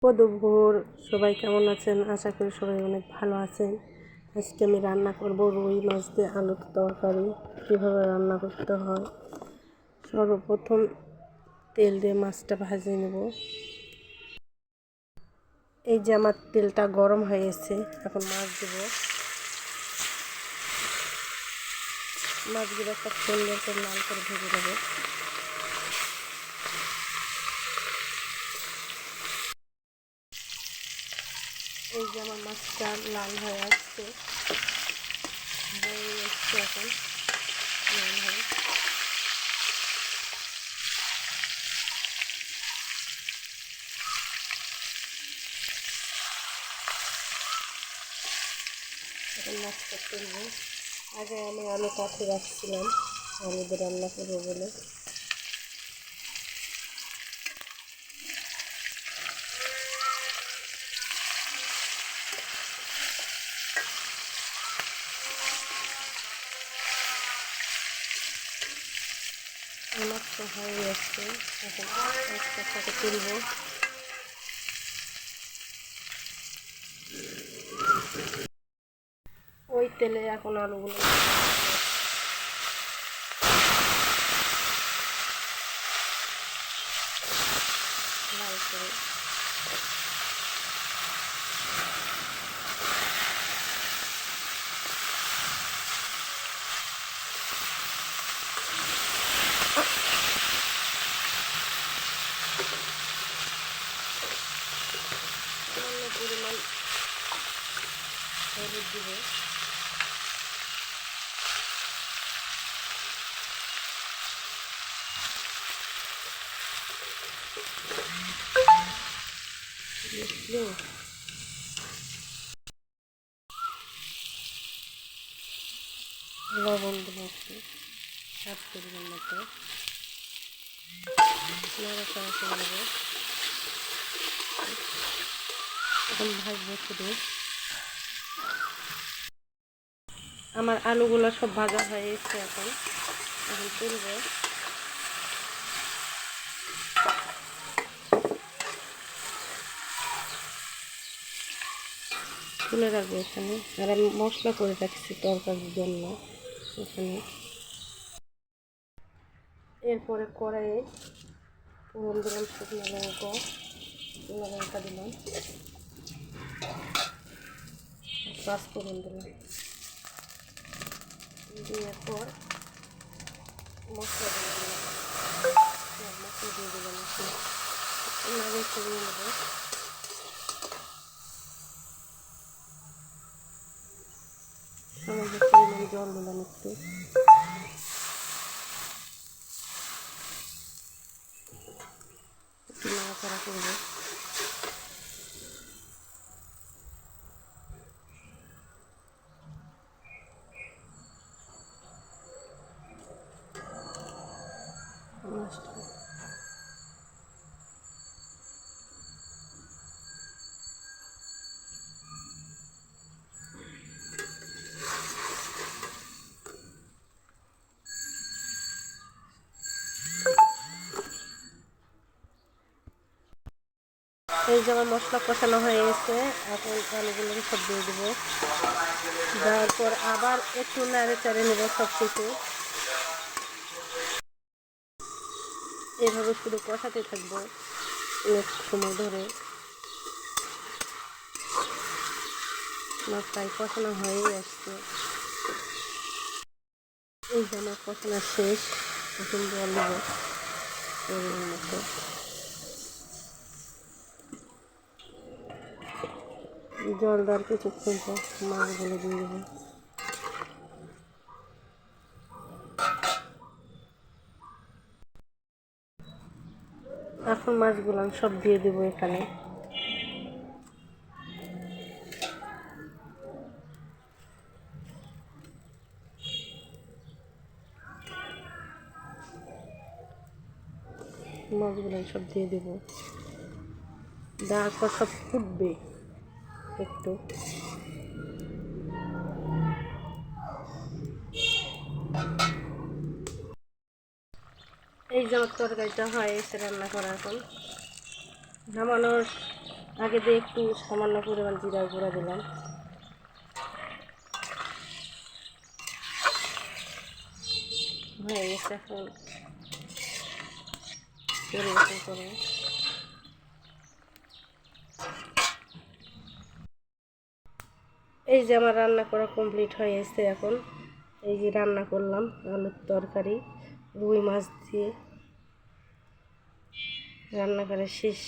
দুপুর সবাই কেমন আছেন? আশা করি সবাই অনেক ভালো আছেন। আজকে আমি রান্না করব রুই মাছ দিয়ে আলুর তরকারি। কীভাবে রান্না করতে হয়, সর্বপ্রথম তেল দিয়ে মাছটা ভেজে নেব। এই যে আমার তেলটা গরম হয়ে গেছে, এখন মাছ দেব। মাছগুলো একটা সুন্দর করে লাল করে ভেজে নেব। এই যে আমার মাছটা লাল হয়ে আসছে, এখন লাল হয়ে। এখন মাছটা তুলব। আগে আমি আলু কাটে রাখছিলাম আলু দিয়ে রান্না করবো বলে। মাছটা হয়ে যাচ্ছে, এখন মাছটাকে তুলব। ওই তেলে এখন আলুগুলো লাল করে সামান্য পরিমাণ হলুদ দিব। লবণ দেবো একটু, স্বাদ পরিমাণ মতো। নাড়াচাড়া করে নেবো। এখন ভাজবো শুধু। আমার আলুগুলো সব ভাজা হয়ে এসছে, এখন তুলবো। তুলে রাখবো এখানে। আর আমি মশলা করে রাখছি তরকারির জন্য এখানে। এরপরে কড়াইয়ে ফোড়ন দিলাম, শুকনো লঙ্কা দিলাম, পাঁচ ফোড়ন দিলাম। দেওয়ার পর মশলা দিয়ে দিলাম। মশলা দিয়ে দিলাম, নাড়িয়ে চড়িয়ে নেব। সামান্য পরিমাণ জল দিলাম একটু। নাড়াচাড়া করবো। এই যে আমার মশলা কষানো হয়ে গেছে, এখন আলুগুলো সব দিয়ে দেবো। দেওয়ার পর আবার একটু নাড়ে চাড়ে নেব সব কিছু। এভাবে শুধু কষাতে থাকবো অনেক সময় ধরে। প্রায় কষানো হয়েই আসছে। এই যে আমার কষানো শেষ, এখন জল দেব পরিমাণ মতো। জল দেওয়ার কিছুক্ষণ পর মাছগুলো দিয়ে দেবো। এখন মাছগুলো সব দিয়ে দেবো এখানে। মাছগুলো সব দিয়ে দেবো, দেওয়ার পর সব ফুটবে একটু। এই যে আমার তরকারিটা হয় এসে রান্না করা, এখন নামানোর আগে দিয়ে একটু সামান্য পরিমাণ জিরার গুঁড়া দিলাম। হয়ে গেছে, এখন পরিবেশন করবো। এই যে আমার রান্না করা কমপ্লিট হয়ে গেছে। এখন এই যে রান্না করলাম আলুর তরকারি রুই মাছ দিয়ে, রান্না করা শেষ।